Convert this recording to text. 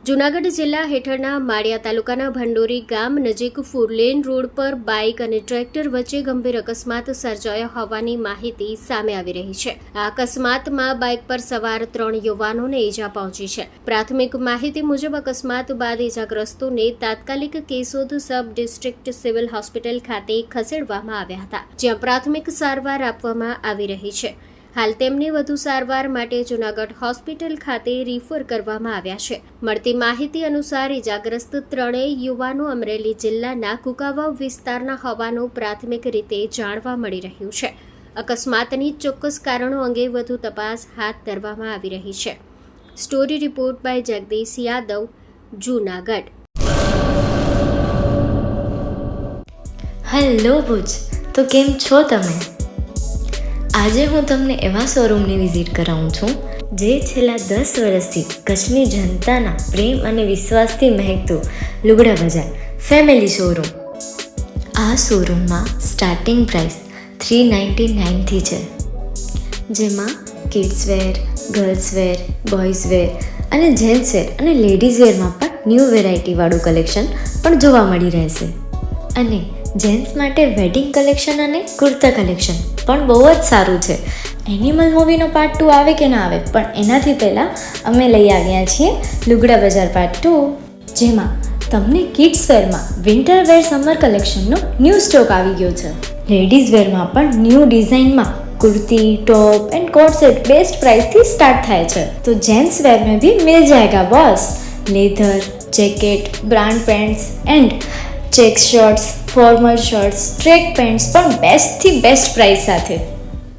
જૂનાગઢ જિલ્લા હેઠળના માળિયા તાલુકાના ભંડોરી ગામ નજીક ફોરલેન રોડ પર બાઇક અને ટ્રેક્ટર વચ્ચે ગંભીર અકસ્માત સર્જાયો હોવાની માહિતી સામે આવી રહી છે. આ અકસ્માતમાં બાઇક પર સવાર 3 યુવાનોને ઈજા પહોંચી છે. પ્રાથમિક માહિતી મુજબ અકસ્માત બાદ ઈજાગ્રસ્તોને તાત્કાલિક Keshod sub district civil hospital ખાતે ખસેડવામાં આવ્યા હતા, જ્યાં પ્રાથમિક સારવાર આપવામાં આવી રહી છે. હાલ તેમને વધુ સારવાર માટે જૂનાગઢ હોસ્પિટલ ખાતે રિફર કરવામાં આવ્યા છે. મળતી માહિતી અનુસાર ઇજાગ્રસ્ત ત્રણેય યુવાનો અમરેલી જિલ્લાના કુકાવાવ વિસ્તારના હોવાનું પ્રાથમિક રીતે જાણવા મળી રહ્યું છે. અકસ્માતની ચોક્કસ કારણો અંગે વધુ તપાસ હાથ ધરવામાં આવી રહી છે. Story report by Jagdish Yadav, Junagadh. Hello Bhuj, તો કેમ છો તમે? આજે હું તમને એવા શોરૂમની વિઝિટ કરાવું છું જે છેલ્લા 10 વર્ષથી કચ્છની જનતાના પ્રેમ અને વિશ્વાસથી મહેકતું લુગડા બજાર ફેમિલી શોરૂમ. આ શોરૂમમાં સ્ટાર્ટિંગ પ્રાઇસ 399થી છે, જેમાં kids wear, girls wear, boys wear અને જેન્ટ્સ વેર અને લેડીઝ વેરમાં પણ ન્યૂ વેરાયટીવાળું કલેક્શન પણ જોવા મળી રહેશે. અને જેન્ટ્સ માટે વેડિંગ કલેક્શન અને કુર્તા કલેક્શન પણ બહુ જ સારું છે. એનિમલ મૂવીનો પાર્ટ 2 આવે કે ના આવે, પણ એનાથી પહેલાં અમે લઈ આવ્યા છીએ લુગડા બજાર પાર્ટ 2, જેમાં તમને કિડ્સ વેરમાં વિન્ટર વેર સમર કલેક્શનનો ન્યૂ સ્ટોક આવી ગયો છે. લેડીઝ વેરમાં પણ ન્યૂ ડિઝાઇનમાં kurti, top and coat set best price थी स्टार्ट थाय छे. तो जेंट्स वेर में भी मिल जाएगा boss. Leather, jacket, brand pants and check shirts, formal shirts, track pants पर बेस्ट थी बेस्ट प्राइस साथे.